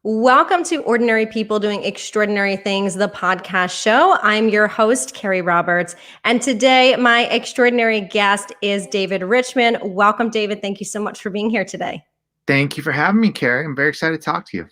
Welcome to Ordinary People Doing Extraordinary Things, the podcast show. I'm your host, Carrie Roberts. And today, my extraordinary guest is David Richman. Welcome, David. Thank you so much for being here today. Thank you for having me, Carrie. I'm very excited to talk to you.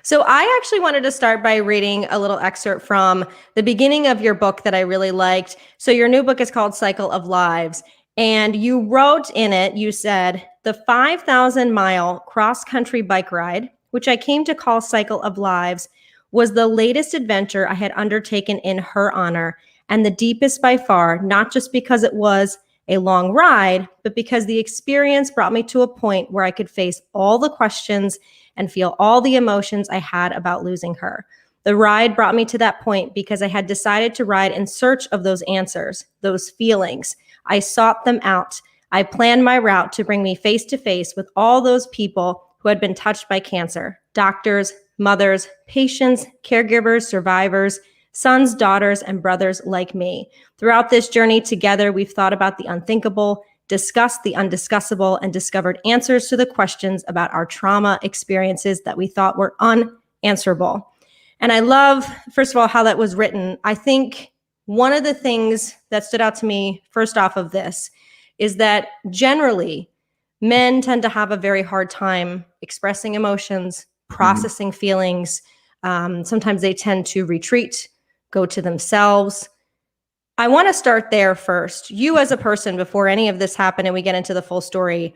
So I actually wanted to start by reading a little excerpt from the beginning of your book that I really liked. So your new book is called Cycle of Lives. And you wrote in it, you said, the 5,000-mile cross-country bike ride, which I came to call Cycle of Lives, was the latest adventure I had undertaken in her honor, and the deepest by far, not just because it was a long ride, but because the experience brought me to a point where I could face all the questions and feel all the emotions I had about losing her. The ride brought me to that point because I had decided to ride in search of those answers, those feelings. I sought them out. I planned my route to bring me face to face with all those people who had been touched by cancer: doctors, mothers, patients, caregivers, survivors, sons, daughters, and brothers like me. Throughout this journey together, we've thought about the unthinkable, discussed the undiscussable, and discovered answers to the questions about our trauma experiences that we thought were unanswerable. And I love, first of all, how that was written. I think one of the things that stood out to me first off of this is that generally men tend to have a very hard time expressing emotions, processing feelings. Sometimes they tend to retreat, go to themselves. I want to start there first. You as a person, before any of this happened and we get into the full story,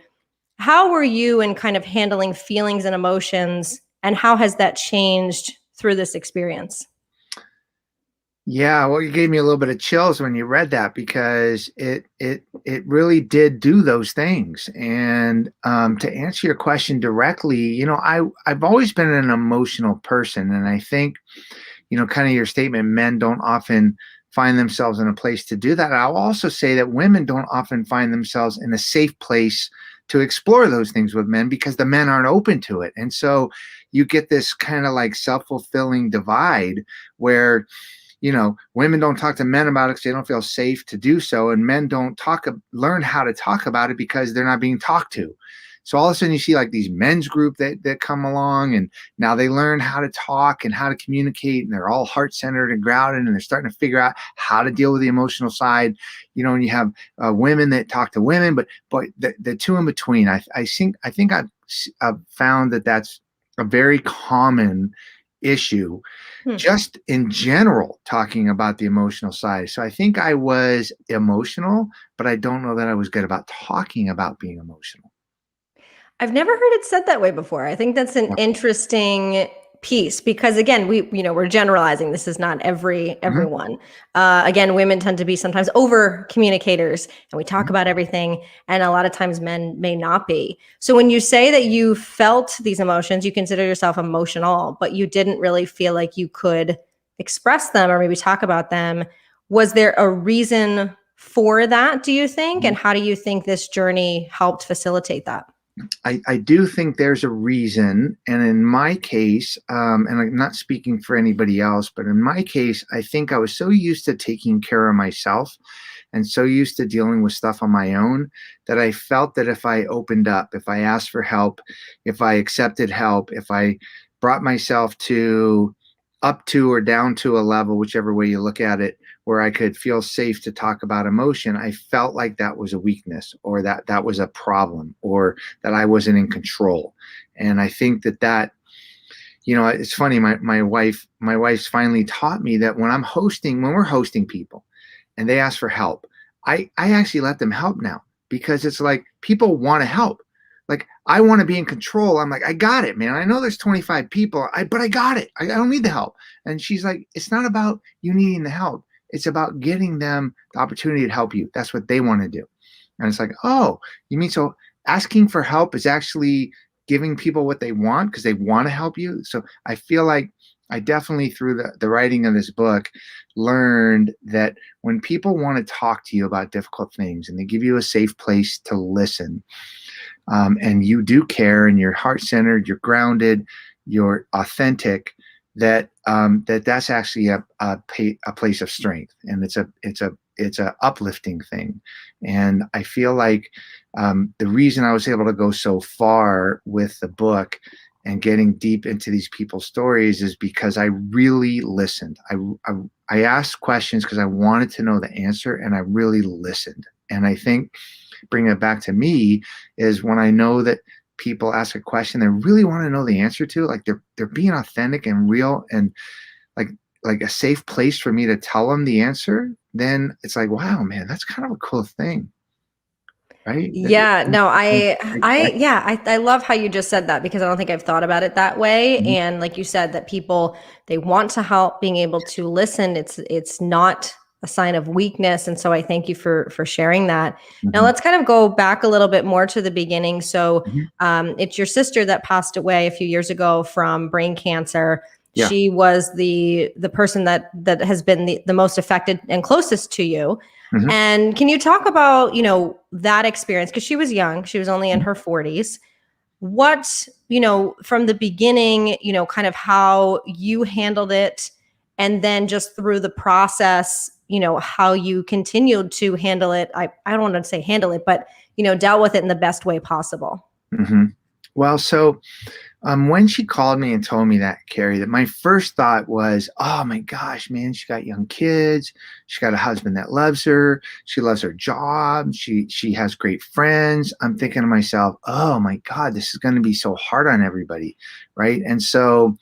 how were you in kind of handling feelings and emotions, and how has that changed through this experience? Yeah, well, you gave me a little bit of chills when you read that, because it really did do those things. And to answer your question directly, I've always been an emotional person, and I think, kind of your statement, men don't often find themselves in a place to do that. I'll also say that women don't often find themselves in a safe place to explore those things with men, because the men aren't open to it. And so you get this kind of like self-fulfilling divide where, women don't talk to men about it because they don't feel safe to do so. And men don't learn how to talk about it because they're not being talked to. So all of a sudden you see like these men's group that come along, and now they learn how to talk and how to communicate, and they're all heart-centered and grounded, and they're starting to figure out how to deal with the emotional side. And you have women that talk to women, but the two in between, I think I've found that that's a very common issue, just in general, talking about the emotional side. So I think I was emotional, but I don't know that I was good about talking about being emotional. I've never heard it said that way before. I think that's an interesting piece, because again, we're generalizing. This is not everyone. Again, women tend to be sometimes over communicators, and we talk about everything, and a lot of times men may not be. So when you say that you felt these emotions, you consider yourself emotional, but you didn't really feel like you could express them or maybe talk about them. Was there a reason for that, do you think? And how do you think this journey helped facilitate that? I do think there's a reason. And in my case, and I'm not speaking for anybody else, but in my case, I think I was so used to taking care of myself and so used to dealing with stuff on my own, that I felt that if I opened up, if I asked for help, if I accepted help, if I brought myself up to or down to a level, whichever way you look at it, where I could feel safe to talk about emotion, I felt like that was a weakness, or that was a problem, or that I wasn't in control. And I think that it's funny. My wife's finally taught me that when we're hosting people and they ask for help, I actually let them help now, because it's like people want to help. Like, I want to be in control. I'm like, I got it, man. I know there's 25 people, but I got it. I don't need the help. And she's like, it's not about you needing the help. It's about getting them the opportunity to help you. That's what they want to do. And it's like, oh, you mean so asking for help is actually giving people what they want because they want to help you? So I feel like I definitely, through the writing of this book, learned that when people want to talk to you about difficult things and they give you a safe place to listen, and you do care, and you're heart-centered, you're grounded, you're authentic, that's actually a place of strength, and it's a uplifting thing. And I feel like the reason I was able to go so far with the book and getting deep into these people's stories is because I really listened. I asked questions because I wanted to know the answer, and I really listened. And I think bringing it back to me is when I know that people ask a question they really want to know the answer to, like they're being authentic and real, and like a safe place for me to tell them the answer, then it's like, wow, man, that's kind of a cool thing, right? Yeah, no, I love how you just said that, because I don't think I've thought about it that way. Mhm, And like you said, that people, they want to help, being able to listen. It's not a sign of weakness. And so I thank you for sharing that. Now mhm, let's kind of go back a little bit more to the beginning. So mhm. it's your sister that passed away a few years ago from brain cancer. Yeah. She was the person that has been the most affected and closest to you. Mhm, And can you talk about, that experience? Because she was young, she was only in her 40s. What, from the beginning, kind of how you handled it, and then just through the process, how you continued to handle it. I don't want to say handle it, but, dealt with it in the best way possible. mhm. Well, so when she called me and told me that, Carrie, that my first thought was, oh my gosh, man, she got young kids. She got a husband that loves her. She loves her job. She has great friends. I'm thinking to myself, oh my God, this is going to be so hard on everybody, right? And so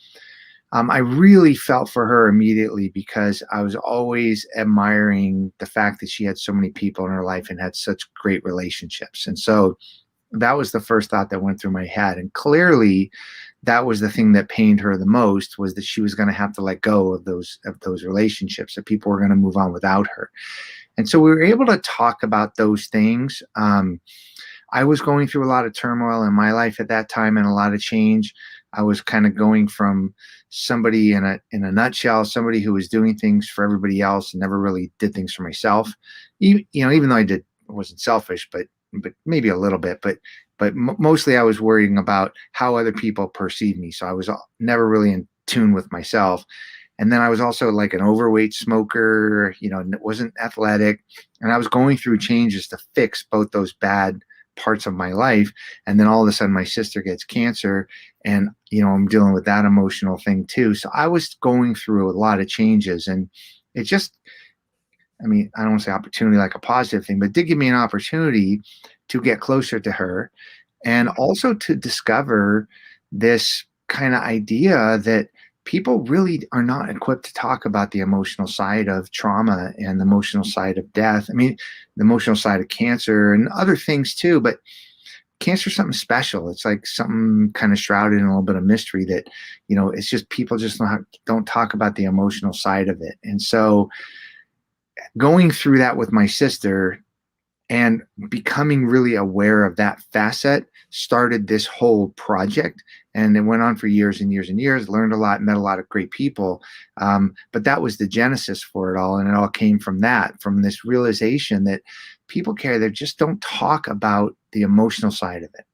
I really felt for her immediately because I was always admiring the fact that she had so many people in her life and had such great relationships. And so that was the first thought that went through my head. And clearly, that was the thing that pained her the most, was that she was going to have to let go of those relationships, that people were going to move on without her. And so we were able to talk about those things. I was going through a lot of turmoil in my life at that time, and a lot of change. I was kind of going from somebody in a nutshell, somebody who was doing things for everybody else and never really did things for myself. Even though I wasn't selfish, but maybe a little bit, but mostly I was worrying about how other people perceive me. So I was never really in tune with myself. And then I was also like an overweight smoker, wasn't athletic. And I was going through changes to fix both those bad parts of my life. And then all of a sudden my sister gets cancer, and, I'm dealing with that emotional thing too. So I was going through a lot of changes, and it just, I mean, I don't want to say opportunity like a positive thing, but it did give me an opportunity to get closer to her, and also to discover this kind of idea that people really are not equipped to talk about the emotional side of trauma and the emotional side of death. I mean, the emotional side of cancer and other things too, but cancer is something special. It's like something kind of shrouded in a little bit of mystery that, it's just people just don't talk about the emotional side of it. And so going through that with my sister and becoming really aware of that facet started this whole project. And it went on for years and years and years. Learned a lot, met a lot of great people. But that was the genesis for it all. And it all came from this realization that people care. They just don't talk about the emotional side of it.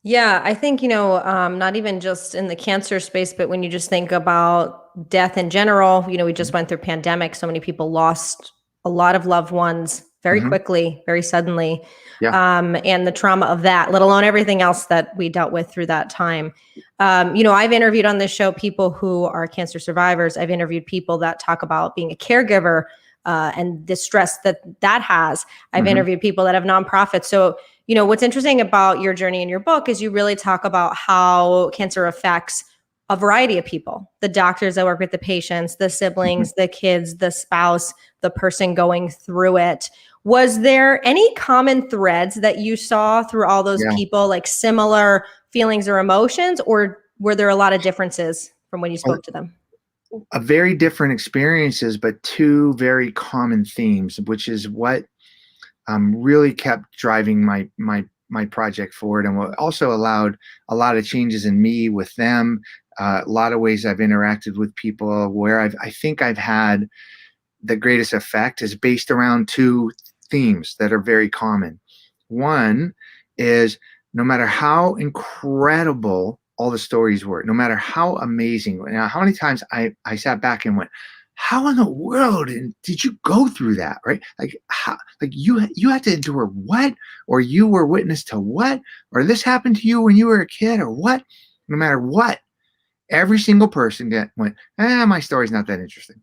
Yeah, I think, not even just in the cancer space, but when you just think about death in general, we just went through pandemic. So many people lost a lot of loved ones very Hmm. quickly, very suddenly. Yeah. And the trauma of that, let alone everything else that we dealt with through that time. I've interviewed on this show people who are cancer survivors. I've interviewed people that talk about being a caregiver and the stress that has. I've Hmm. interviewed people that have nonprofits. So, what's interesting about your journey in your book is you really talk about how cancer affects a variety of people: the doctors that work with the patients, the siblings, the kids, the spouse, the person going through it. Was there any common threads that you saw through all those Yeah. people, like similar feelings or emotions, or were there a lot of differences from when you spoke to them? A very different experiences, but two very common themes, which is what really kept driving my project forward, and what also allowed a lot of changes in me with them. A lot of ways I've interacted with people where I think I've had the greatest effect is based around two themes that are very common. One is, no matter how incredible all the stories were, no matter how amazing, now how many times I sat back and went, how in the world did you go through that, right? Like, how, like you had to endure what, or you were witness to what, or this happened to you when you were a kid, or what? no matter what. Every single person went, my story's not that interesting,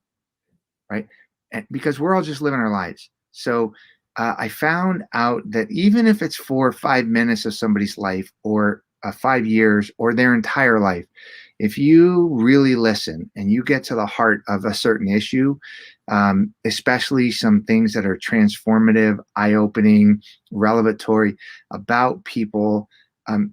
right? And because we're all just living our lives. So I found out that even if it's for 5 minutes of somebody's life, or 5 years, or their entire life, if you really listen and you get to the heart of a certain issue, especially some things that are transformative, eye-opening, revelatory about people,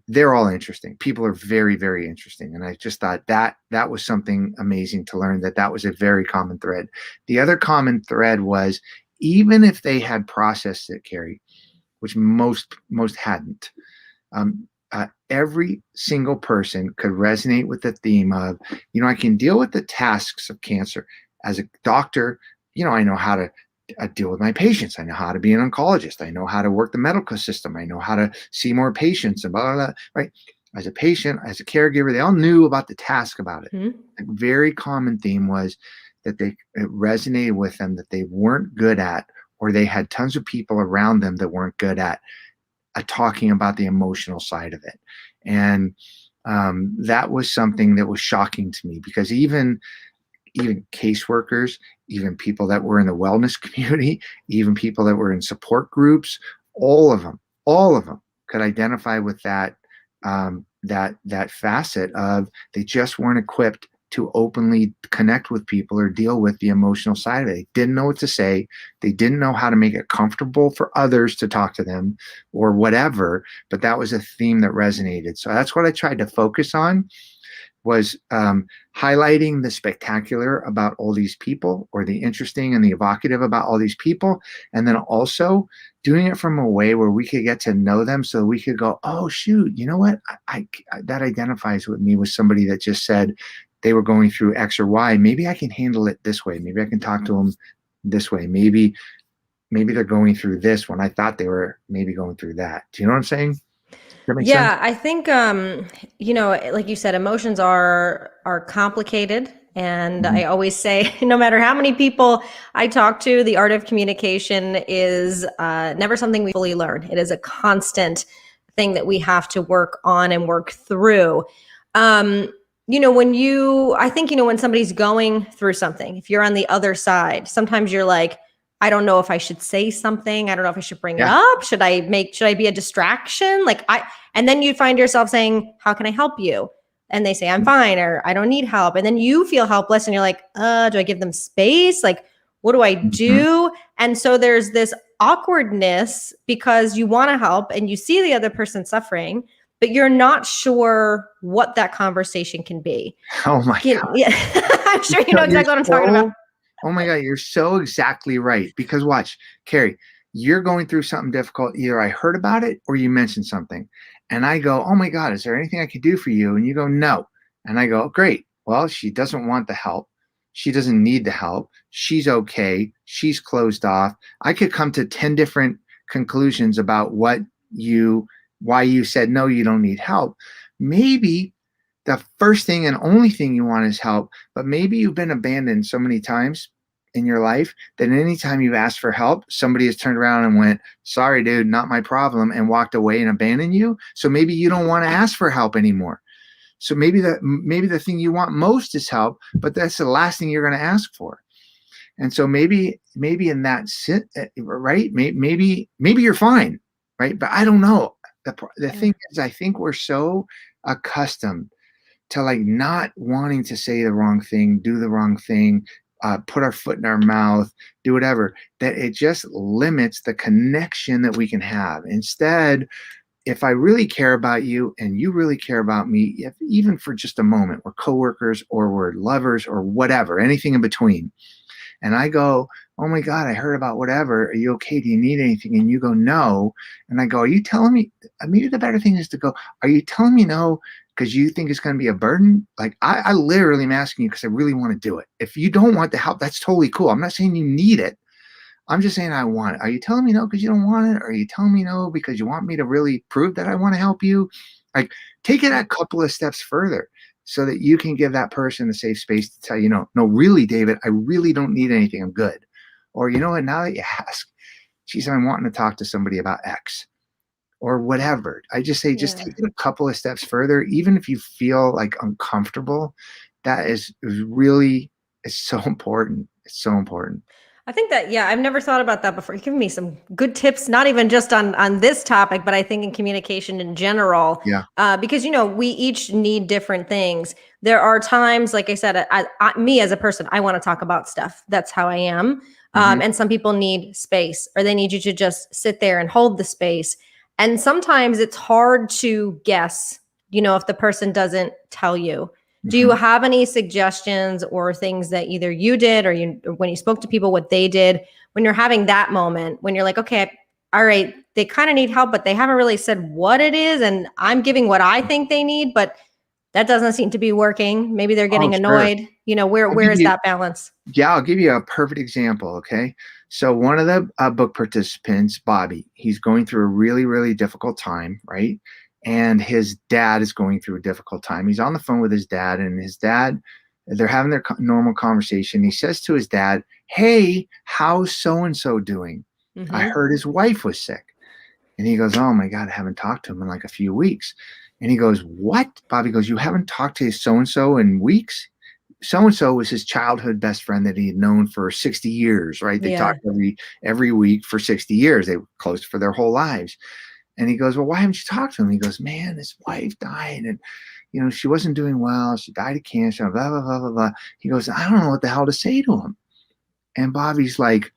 they're all interesting. People are very, very interesting. And I just thought that was something amazing to learn, that was a very common thread. The other common thread was, even if they had processed it, Carrie, which most hadn't, every single person could resonate with the theme of, I can deal with the tasks of cancer. As a doctor, I know how to deal with my patients. I know how to be an oncologist. I know how to work the medical system. I know how to see more patients and blah, blah, blah, right? As a patient, as a caregiver, they all knew about the task about it. Mm-hmm. A very common theme was that it resonated with them, that they weren't good at, or they had tons of people around them that weren't good at talking about the emotional side of it. And that was something that was shocking to me, because even caseworkers, even people that were in the wellness community, even people that were in support groups, all of them could identify with that facet of, they just weren't equipped to openly connect with people or deal with the emotional side of it. They didn't know what to say. They didn't know how to make it comfortable for others to talk to them or whatever, but that was a theme that resonated. So that's what I tried to focus on, was highlighting the spectacular about all these people, or the interesting and the evocative about all these people, and then also doing it from a way where we could get to know them, so we could go, oh shoot, you know what, I that identifies with me, with somebody that just said they were going through X or Y. Maybe I can handle it this way. Maybe I can talk to them this way. Maybe they're going through this when I thought they were maybe going through that. Do you know what I'm saying? That makes sense? Yeah, I think like you said, emotions are complicated, and Mhm. I always say, no matter how many people I talk to, the art of communication is never something we fully learn. It is a constant thing that we have to work on and work through. I think, when somebody's going through something, if you're on the other side, sometimes you're like, I don't know if I should say something. I don't know if I should bring it Yeah. up. Should I be a distraction? And then you find yourself saying, how can I help you? And they say, I'm fine, or I don't need help. And then you feel helpless and you're like, do I give them space? Like, what do I Mhm. do? And so there's this awkwardness, because you want to help and you see the other person suffering, but you're not sure what that conversation can be. Oh my Yeah, I'm sure you know You're exactly what I'm talking about. oh my God, you're so exactly right. Because watch, Carrie, you're going through something difficult. Either I heard about it or you mentioned something. And I go, oh my God, is there anything I could do for you? And you go, no. And I go, great. Well, she doesn't want the help. She doesn't need the help. She's okay. She's closed off. I could come to 10 different conclusions about why you said, no, you don't need help. Maybe the first thing and only thing you want is help, but maybe you've been abandoned so many times in your life that anytime you've asked for help, somebody has turned around and went, sorry, dude, not my problem, and walked away and abandoned you. So maybe you don't want to ask for help anymore. So maybe the thing you want most is help, but that's the last thing you're going to ask for. And so maybe in that right, maybe you're fine, right? But I don't know. The thing is, I think we're so accustomed to like not wanting to say the wrong thing, do the wrong thing, put our foot in our mouth, do whatever, that it just limits the connection that we can have. Instead, if I really care about you and you really care about me, if even for just a moment, we're coworkers or we're lovers or whatever, anything in between, and I go, oh my God, I heard about whatever. Are you okay? Do you need anything? And you go, no. And I go, are you telling me? Maybe the better thing is to go, are you telling me no because you think it's going to be a burden? Like, I literally am asking you because I really want to do it. If you don't want the help, that's totally cool. I'm not saying you need it. I'm just saying I want it. Are you telling me no because you don't want it? Or are you telling me no because you want me to really prove that I want to help you? Like, take it a couple of steps further so that you can give that person a safe space to tell you, no, really, David, I really don't need anything. I'm good. Or, you know what, now that you ask, geez, I'm wanting to talk to somebody about X. or whatever. I just say, just Yeah. take it a couple of steps further, even if you feel like uncomfortable. That is really, it's so important. It's so important. I think that, yeah, I've never thought about that before. You've given me some good tips, not even just on this topic, but I think in communication in general, Yeah. because we each need different things. There are times, like I said, me as a person, I want to talk about stuff. That's how I am. Hmm. And some people need space, or they need you to just sit there and hold the space. And sometimes it's hard to guess, if the person doesn't tell you. Do you Hmm. have any suggestions or things that either you did or when you spoke to people, what they did when you're having that moment, when you're like, okay, all right, they kind of need help, but they haven't really said what it is. And I'm giving what I think they need, but that doesn't seem to be working. Maybe they're Oh, getting sure. annoyed. Where, I'll where give is you, that balance? yeah, I'll give you a perfect example. Okay. So one of the book participants, Bobby, he's going through a really, really difficult time, right? And his dad is going through a difficult time. He's on the phone with his dad, and his dad, they're having their normal conversation. He says to his dad, "Hey, how's so and so doing? I Mm-hmm. heard his wife was sick." And he goes, "Oh my God, I haven't talked to him in like a few weeks." And he goes, "What?" Bobby goes, "You haven't talked to so and so in weeks?" So and so was his childhood best friend that he had known for 60 years, right? They Yeah. talked every week for 60 years. They were close for their whole lives. And he goes, "Well, why haven't you talked to him?" He goes, "Man, his wife died, and she wasn't doing well. She died of cancer, blah, blah, blah, blah, blah." He goes, "I don't know what the hell to say to him." And Bobby's like,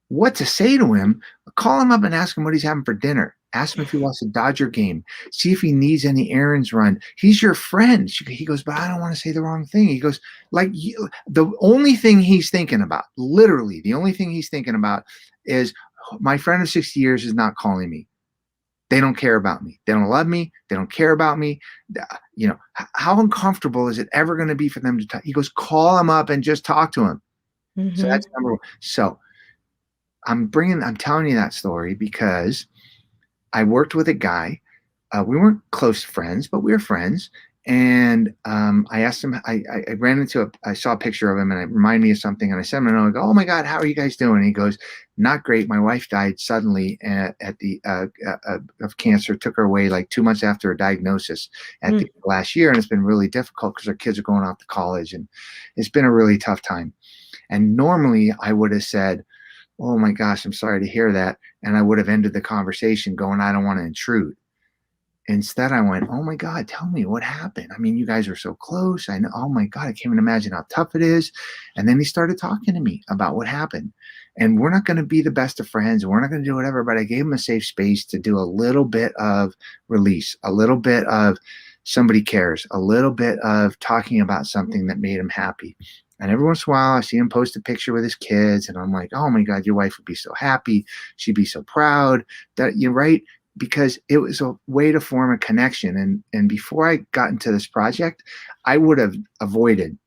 "What to say to him? Call him up and ask him what he's having for dinner. Ask him if he wants a Dodger game. See if he needs any errands run. He's your friend." He goes, "But I don't want to say the wrong thing." He goes, like, the only thing he's thinking about, literally, the only thing he's thinking about is, my friend of 60 years is not calling me. They don't care about me. They don't love me. They don't care about me. How uncomfortable is it ever going to be for them to talk? He goes, "Call him up and just talk to him." So Mm-hmm. that's number one. So I'm telling you that story because I worked with a guy. We weren't close friends, but we were friends. And I asked him. I ran into I saw a picture of him, and it reminded me of something. And I sent him a note. I go, "Oh my God, how are you guys doing?" And he goes, "Not great. My wife died suddenly at the of cancer. Took her away like 2 months after her diagnosis at the last year, and it's been really difficult because our kids are going off to college, and it's been a really tough time." And normally I would have said, "Oh my gosh, I'm sorry to hear that." And I would have ended the conversation going, "I don't want to intrude." Instead, I went, "Oh my God, tell me what happened. I mean, you guys are so close. I know, oh my God, I can't even imagine how tough it is." And then he started talking to me about what happened. And we're not going to be the best of friends. We're not going to do whatever, but I gave him a safe space to do a little bit of release, a little bit of somebody cares, a little bit of talking about something that made him happy. And every once in a while, I see him post a picture with his kids, and I'm like, "Oh my God, your wife would be so happy. She'd be so proud that you're right." Because it was a way to form a connection. And before I got into this project, I would have avoided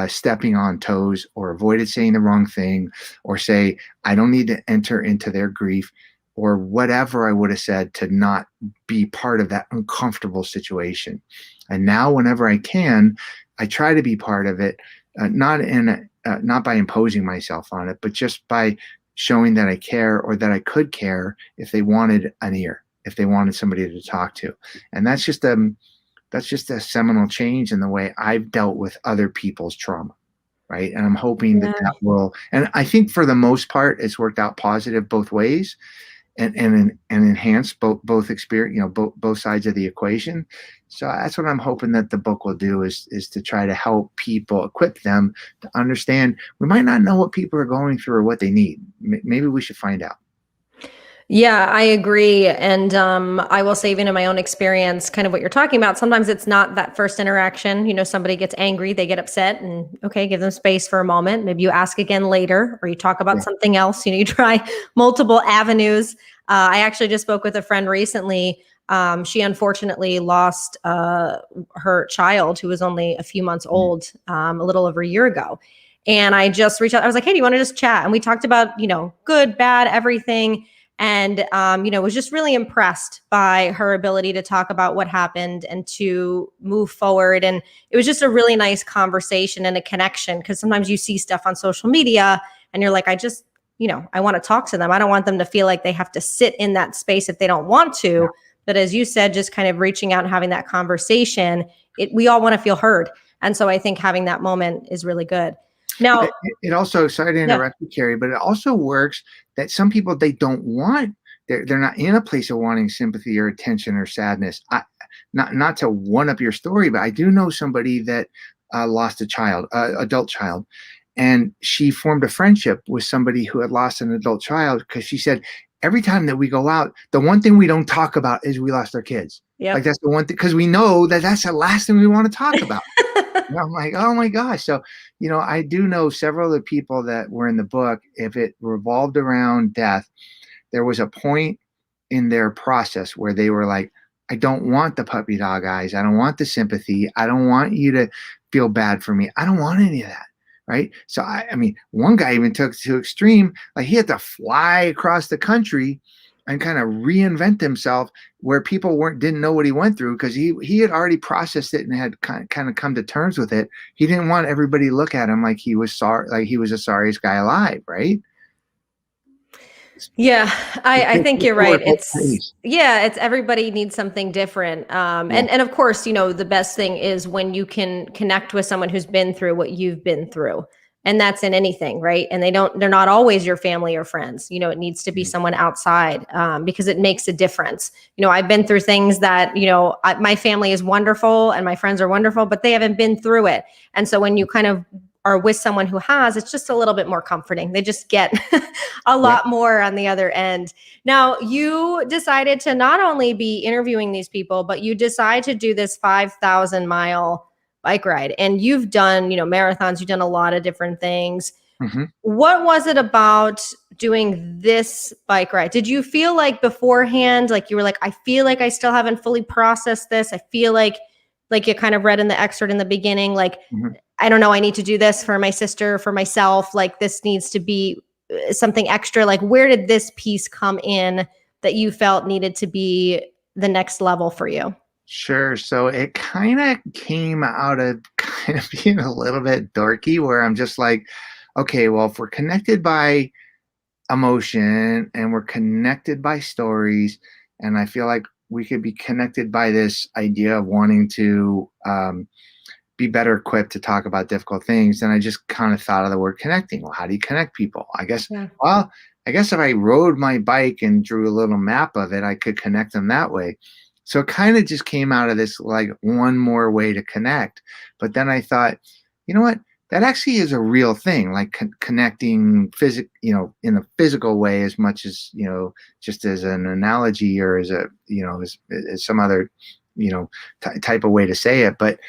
stepping on toes, or avoided saying the wrong thing, or say, "I don't need to enter into their grief," or whatever I would have said to not be part of that uncomfortable situation. And now, whenever I can, I try to be part of it, not by imposing myself on it, but just by showing that I care, or that I could care if they wanted an ear, if they wanted somebody to talk to. And that's just a seminal change in the way I've dealt with other people's trauma, right? And I'm hoping that Yeah. that will, and I think for the most part, it's worked out positive both ways, and enhance both experience, both sides of the equation. So that's what I'm hoping that the book will do, is to try to help people, equip them to understand. We might not know what people are going through or what they need. Maybe we should find out. Yeah, I agree. And I will say, even in my own experience, kind of what you're talking about, sometimes it's not that first interaction. Somebody gets angry, they get upset, and okay, give them space for a moment. Maybe you ask again later, or you talk about Yeah. something else. You try multiple avenues. I actually just spoke with a friend recently. She unfortunately lost her child, who was only a few months old, a little over a year ago. And I just reached out. I was like, "Hey, do you want to just chat?" And we talked about, good, bad, everything. And was just really impressed by her ability to talk about what happened and to move forward. And it was just a really nice conversation and a connection, because sometimes you see stuff on social media and you're like, I just I want to talk to them. I don't want them to feel like they have to sit in that space if they don't want Yeah. to. But as you said, just kind of reaching out and having that conversation, we all want to feel heard. And so I think having that moment is really good. Now, It also, sorry to yeah, interrupt you, Carrie, but it also works that some people, they don't want, they're not in a place of wanting sympathy or attention or sadness. Not to one up your story, but I do know somebody that lost a child, adult child, and she formed a friendship with somebody who had lost an adult child because she said, every time that we go out, the one thing we don't talk about is we lost our kids. Like yep. that's the one thing, because we know that that's the last thing we want to talk about. And I'm like, oh my gosh. So, I do know several of the people that were in the book, if it revolved around death, there was a point in their process where they were like, I don't want the puppy dog eyes. I don't want the sympathy. I don't want you to feel bad for me. I don't want any of that. Right. So, I mean, one guy even took it to extreme, like he had to fly across the country and kind of reinvent himself where people didn't know what he went through because he had already processed it and had kind of come to terms with it. He didn't want everybody to look at him like he was sorry, like he was the sorriest guy alive, right? Yeah, I think you're right. Ways. It's everybody needs something different. Yeah. And of course, the best thing is when you can connect with someone who's been through what you've been through. And that's in anything, right? And they're not always your family or friends. It needs to be someone outside because it makes a difference. I've been through things that, my family is wonderful and my friends are wonderful, but they haven't been through it. And so when you kind of are with someone who has, it's just a little bit more comforting. They just get a lot more on the other end. Now, you decided to not only be interviewing these people, but you decide to do this 5,000-mile bike ride. And you've done, marathons, you've done a lot of different things. Mm-hmm. What was it about doing this bike ride? Did you feel like beforehand, like you were like, I feel like I still haven't fully processed this. I feel like you kind of read in the excerpt in the beginning, like, Mm-hmm. I don't know, I need to do this for my sister, for myself. Like this needs to be something extra. Like where did this piece come in that you felt needed to be the next level for you? Sure. So it kind of came out of kind of being a little bit dorky where I'm just like, okay, well, if we're connected by emotion and we're connected by stories, and I feel like we could be connected by this idea of wanting to be better equipped to talk about difficult things, then I just kind of thought of the word connecting. Well, how do you connect people? I guess, Yeah. well, I guess if I rode my bike and drew a little map of it, I could connect them that way. So it kind of just came out of this like one more way to connect. But then I thought, you know what? That actually is a real thing, like connecting in a physical way as much as, just as an analogy or as a, as some other, type of way to say it. But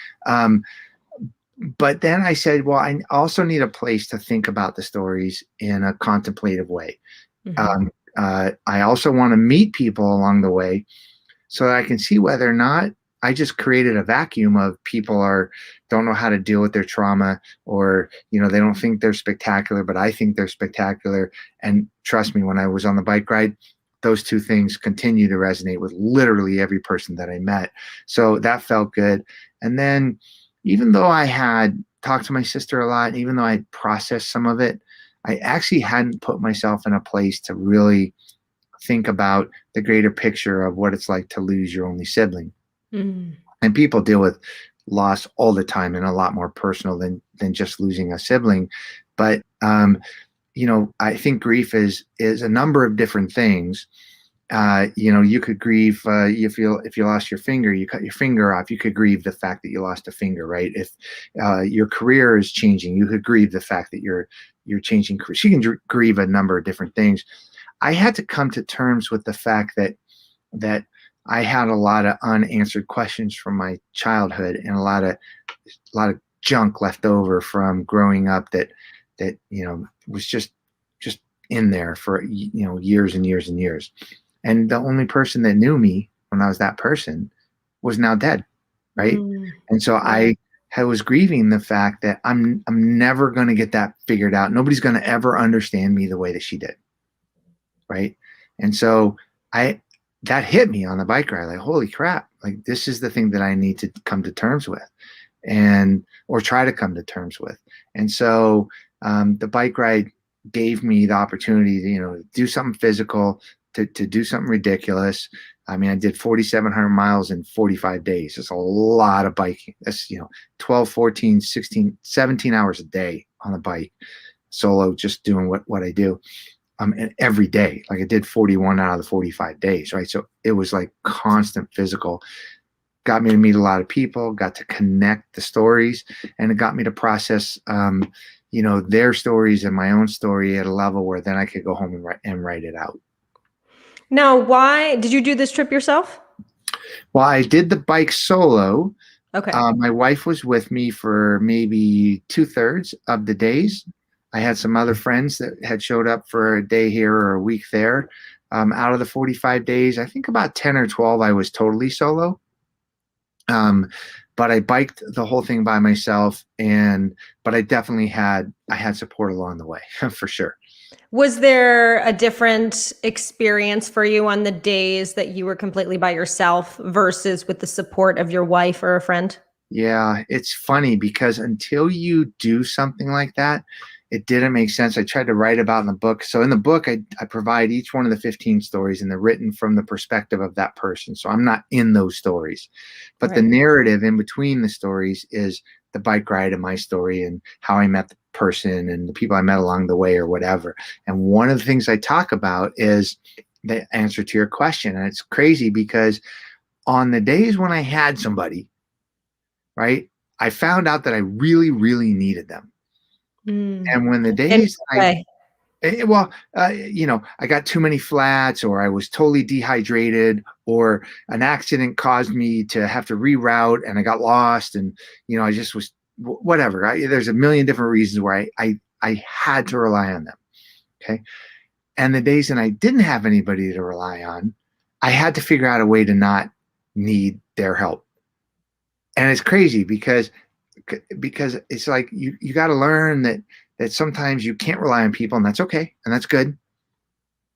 then I said, well, I also need a place to think about the stories in a contemplative way. Mm-hmm. I also want to meet people along the way so that I can see whether or not I just created a vacuum of people don't know how to deal with their trauma, or, they don't think they're spectacular, but I think they're spectacular. And trust me, when I was on the bike ride, those two things continue to resonate with literally every person that I met. So that felt good. And then even though I had talked to my sister a lot, even though I had processed some of it, I actually hadn't put myself in a place to really think about the greater picture of what it's like to lose your only sibling. Mm. And people deal with loss all the time and a lot more personal than just losing a sibling. But I think grief is a number of different things. You could grieve if you lost your finger, you cut your finger off. You could grieve the fact that you lost a finger, right? If your career is changing, you could grieve the fact that you're changing career. You can grieve a number of different things. I had to come to terms with the fact that I had a lot of unanswered questions from my childhood and a lot of junk left over from growing up that was just in there for years and years and years. And the only person that knew me when I was that person was now dead, right? Mm. And so I was grieving the fact that I'm never going to get that figured out. Nobody's going to ever understand me the way that she did, right? And so that hit me on the bike ride, like, holy crap, like this is the thing that I need to come to terms with or try to come to terms with. And so the bike ride gave me the opportunity to, do something physical, to do something ridiculous. I mean, I did 4,700 miles in 45 days. It's a lot of biking. That's, 12, 14, 16, 17 hours a day on a bike, solo, just doing what I do. And every day, like I did 41 out of the 45 days, right? So it was like constant physical. Got me to meet a lot of people, got to connect the stories, and it got me to process, their stories and my own story at a level where then I could go home and write it out. Now, why did you do this trip yourself? Well, I did the bike solo. Okay. My wife was with me for maybe 2/3 of the days. I had some other friends that had showed up for a day here or a week there. Out of the 45 days, I think about 10 or 12, I was totally solo. But I biked the whole thing by myself, but I definitely had support along the way for sure. Was there a different experience for you on the days that you were completely by yourself versus with the support of your wife or a friend? Yeah, it's funny because until you do something like that, it didn't make sense. I tried to write about in the book. So in the book, I provide each one of the 15 stories, and they're written from the perspective of that person. So I'm not in those stories. But the Right. narrative in between the stories is the bike ride and my story and how I met the person and the people I met along the way or whatever. And one of the things I talk about is the answer to your question. And it's crazy because on the days when I had somebody, right, I found out that I really, really needed them. Mm. And when the In days what way? well, I got too many flats, or I was totally dehydrated, or an accident caused me to have to reroute and I got lost, and I just was whatever. There's a million different reasons where I had to rely on them. Okay. And the days that I didn't have anybody to rely on, I had to figure out a way to not need their help. And it's crazy because it's like you got to learn that sometimes you can't rely on people, and that's okay, and that's good.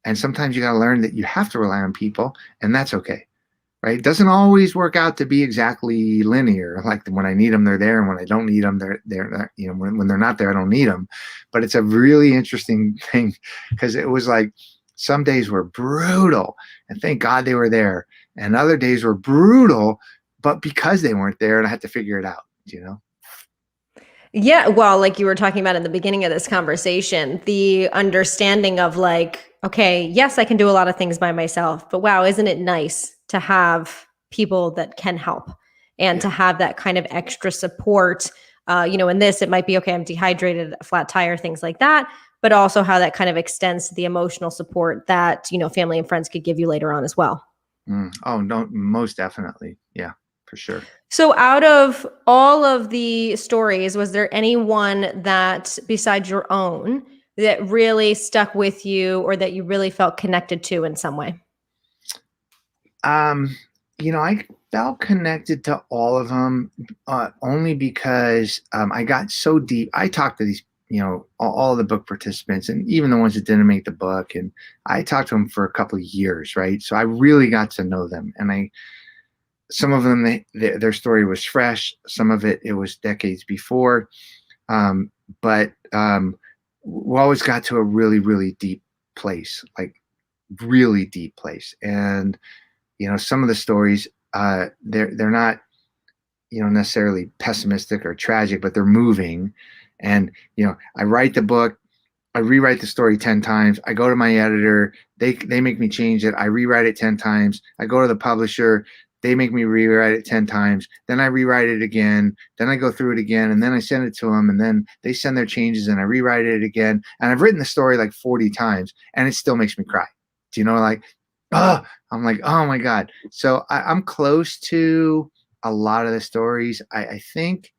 And sometimes you got to learn that you have to rely on people, and that's okay, right? It doesn't always work out to be exactly linear. Like when I need them, they're there, and when I don't need them, they're not, when they're not there, I don't need them. But it's a really interesting thing because it was like some days were brutal, and thank God they were there, and other days were brutal, but because they weren't there, and I had to figure it out. Yeah, well, like you were talking about in the beginning of this conversation, the understanding of like, okay, yes, I can do a lot of things by myself, but wow, isn't it nice to have people that can help and Yeah. to have that kind of extra support? In this, it might be okay, I'm dehydrated, a flat tire, things like that, but also how that kind of extends to the emotional support that, family and friends could give you later on as well. Oh, no, most definitely. Yeah, for sure. So, out of all of the stories, was there any one that, besides your own, that really stuck with you or that you really felt connected to in some way? Um, I felt connected to all of them, only because I got so deep. I talked to these, all the book participants, and even the ones that didn't make the book, and I talked to them for a couple of years, right? So I really got to know them, and some of them, their story was fresh. Some of it was decades before, but we always got to a really, really deep place, like really deep place, and some of the stories, they're not, necessarily pessimistic or tragic, but they're moving. And I write the book, I rewrite the story 10 times. I go to my editor, they make me change it. I rewrite it 10 times. I go to the publisher, they make me rewrite it 10 times. Then I rewrite it again. Then I go through it again, and then I send it to them, and then they send their changes, and I rewrite it again. And I've written the story like 40 times, and it still makes me cry. Do you know, like, oh, I'm like, oh my God. So I'm close to a lot of the stories. I think,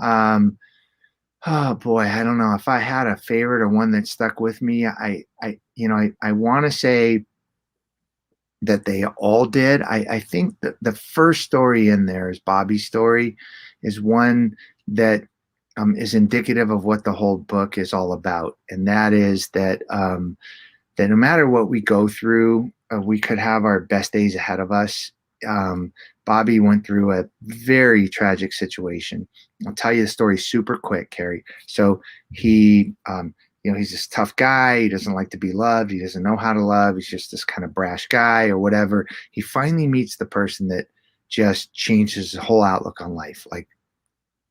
oh boy, I don't know if I had a favorite or one that stuck with me. I want to say that they all did. I think that the first story in there is Bobby's story, is one that is indicative of what the whole book is all about, and that is that no matter what we go through, we could have our best days ahead of us. Bobby went through a very tragic situation. I'll tell you the story super quick, Carrie. So he, he's this tough guy. He doesn't like to be loved. He doesn't know how to love. He's just this kind of brash guy or whatever. He finally meets the person that just changes his whole outlook on life. Like,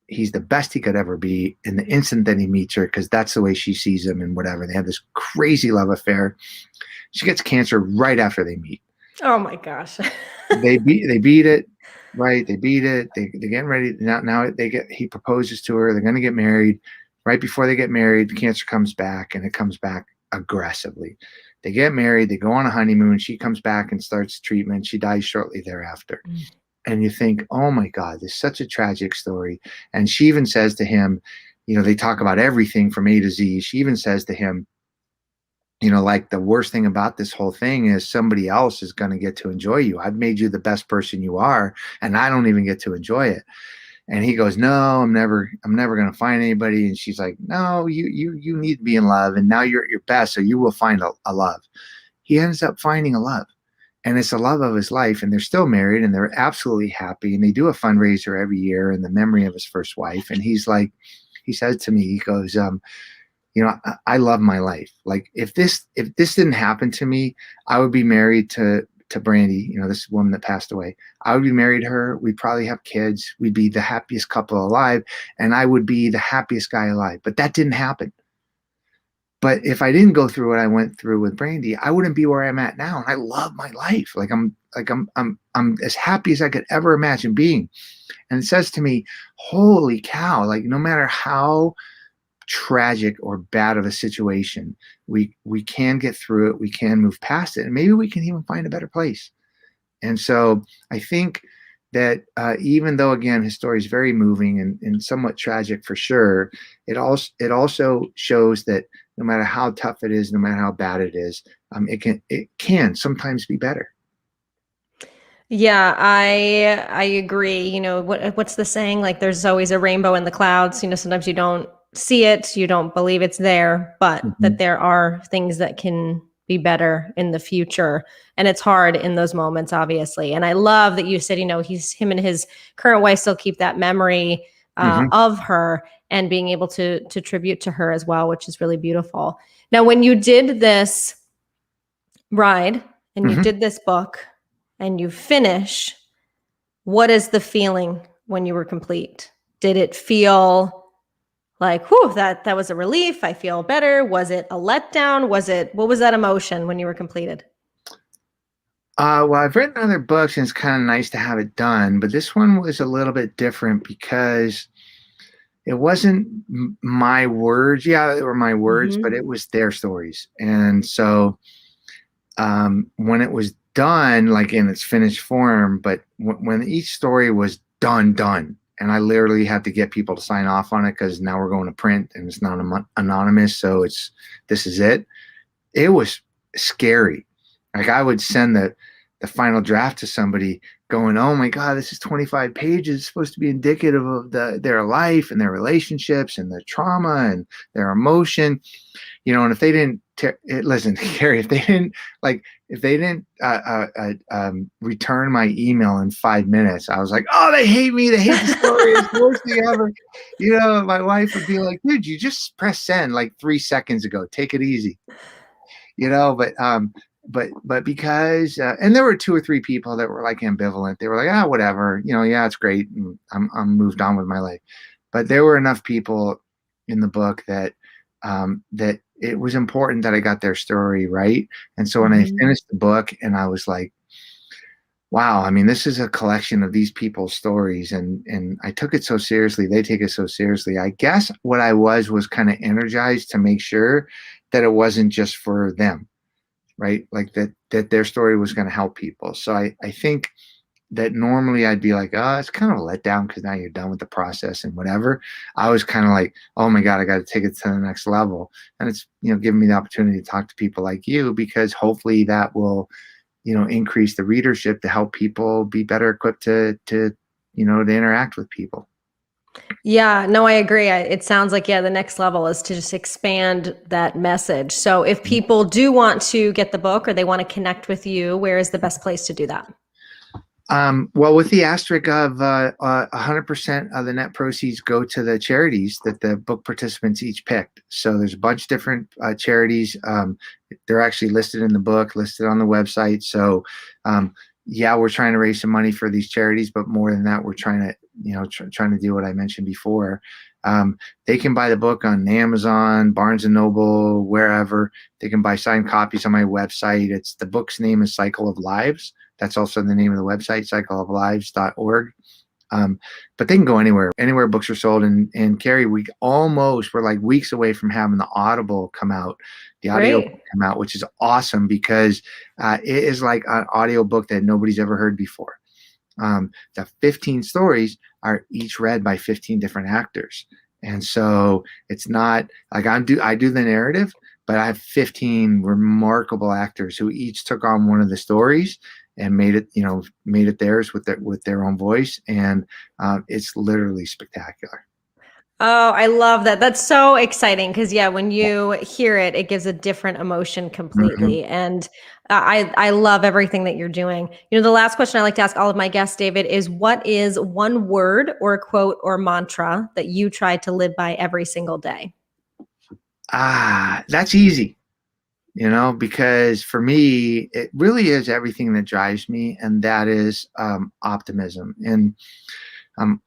he's the best he could ever be in the instant that he meets her, because that's the way she sees him and whatever. They have this crazy love affair. She gets cancer right after they meet. Oh my gosh. They beat it, right? They beat it. They're getting ready. Now he proposes to her. They're going to get married. Right before they get married, the cancer comes back, and it comes back aggressively. They get married. They go on a honeymoon. She comes back and starts treatment. She dies shortly thereafter. And you think, oh my God, this is such a tragic story. And she even says to him, they talk about everything from A to Z. She even says to him, like, the worst thing about this whole thing is somebody else is going to get to enjoy you. I've made you the best person you are, and I don't even get to enjoy it. And he goes, no, I'm never going to find anybody. And she's like, no, you need to be in love. And now you're at your best. So you will find a love. He ends up finding a love, and it's the love of his life. And they're still married, and they're absolutely happy. And they do a fundraiser every year in the memory of his first wife. And he said to me, he goes, I love my life. Like, if this didn't happen to me, I would be married to Brandy, this woman that passed away. I would be married to her. We'd probably have kids. We'd be the happiest couple alive, and I would be the happiest guy alive. But that didn't happen. But if I didn't go through what I went through with Brandy, I wouldn't be where I'm at now. And I love my life. I'm as happy as I could ever imagine being. And it says to me, holy cow, like, no matter how tragic or bad of a situation, we can get through it. We can move past it, and maybe we can even find a better place. And so I think that even though, again, his story is very moving and somewhat tragic for sure, it also shows that no matter how tough it is, no matter how bad it is, it can sometimes be better. Yeah, I agree. What's the saying? Like, there's always a rainbow in the clouds. Sometimes you don't see it, you don't believe it's there, but that there are things that can be better in the future. And it's hard in those moments, obviously. And I love that you said, him and his current wife still keep that memory of her, and being able to tribute to her as well, which is really beautiful. Now, when you did this ride and you did this book and you finish, what is the feeling when you were complete? Did it feel like, whew, that was a relief? I feel better. Was it a letdown? What was that emotion when you were completed? Well, I've written other books, and it's kind of nice to have it done, but this one was a little bit different because it wasn't my words. Yeah, they were my words, but it was their stories. And so when it was done, like in its finished form, but when each story was done, and I literally had to get people to sign off on it, because now we're going to print and it's not anonymous. So this is it. It was scary. Like, I would send the final draft to somebody going, oh my God, this is 25 pages. It's supposed to be indicative of their life and their relationships and their trauma and their emotion, and if they didn't listen, Carrie, if they didn't return my email in 5 minutes, I was like, oh, they hate me. They hate the story. It's the worst thing ever. My wife would be like, dude, you just press send like 3 seconds ago. Take it easy. But because and there were 2 or 3 people that were like ambivalent. They were like, whatever, yeah, it's great. And I'm moved on with my life. But there were enough people in the book that it was important that I got their story right. And so when I finished the book, and I was like, wow, I mean, this is a collection of these people's stories, and I took it so seriously. They take it so seriously. I guess what I was kind of energized to make sure that it wasn't just for them, right? Like that their story was going to help people. So I think that normally I'd be like, oh, it's kind of a letdown because now you're done with the process and whatever. I was kind of like, oh my God, I got to take it to the next level. And it's, giving me the opportunity to talk to people like you, because hopefully that will, increase the readership to help people be better equipped to interact with people. Yeah, no, I agree. It sounds like, the next level is to just expand that message. So if people do want to get the book, or they want to connect with you, where is the best place to do that? Well, with the asterisk of 100% of the net proceeds go to the charities that the book participants each picked. So there's a bunch of different charities. They're actually listed in the book, listed on the website. So yeah, we're trying to raise some money for these charities, but more than that, we're trying to, trying to do what I mentioned before. They can buy the book on Amazon, Barnes and Noble, wherever. They can buy signed copies on my website. The book's name is Cycle of Lives. That's also the name of the website, cycleoflives.org. But they can go anywhere books are sold. And Carrie, we're like weeks away from having the Audible come out, the audio Great. come out, which is awesome because it is like an audio book that nobody's ever heard before. The 15 stories are each read by 15 different actors. And so it's not like I do the narrative, but I have 15 remarkable actors who each took on one of the stories and made it theirs with their own voice. And it's literally spectacular. Oh, I love that. That's so exciting because yeah, when you hear it, it gives a different emotion Mhm. completely. And I love everything that you're doing. The last question I like to ask all of my guests, David, is what is one word or a quote or mantra that you try to live by every single day? That's easy, because for me, it really is everything that drives me, and that is optimism. And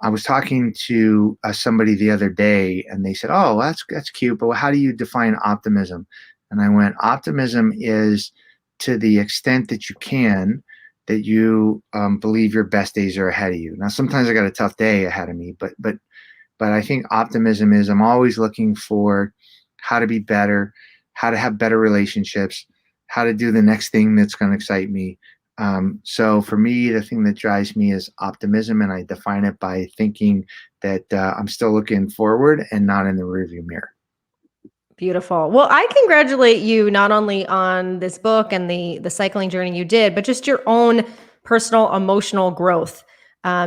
I was talking to somebody the other day, and they said, "Oh, that's cute, but how do you define optimism?" And I went, "Optimism is to the extent that you can, that you believe your best days are ahead of you. Now, sometimes I got a tough day ahead of me, but I think optimism is I'm always looking for how to be better, how to have better relationships, how to do the next thing that's going to excite me." So for me, the thing that drives me is optimism, and I define it by thinking that I'm still looking forward and not in the rearview mirror. Beautiful. Well, I congratulate you not only on this book and the cycling journey you did, but just your own personal emotional growth.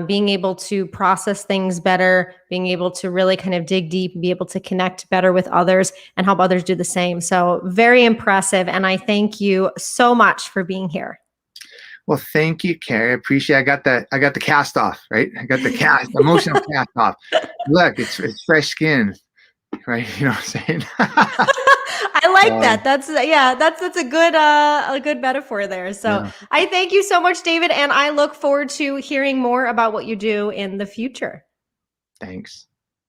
Being able to process things better, being able to really kind of dig deep, be able to connect better with others and help others do the same. So very impressive. And I thank you so much for being here. Well, thank you, Carrie. I appreciate. I got the cast off, right? I got the cast, emotional cast off. Look, it's fresh skin, right? You know what I'm saying? I like So, that. That's a good metaphor there. So yeah, I thank you so much, David, and I look forward to hearing more about what you do in the future. thanks.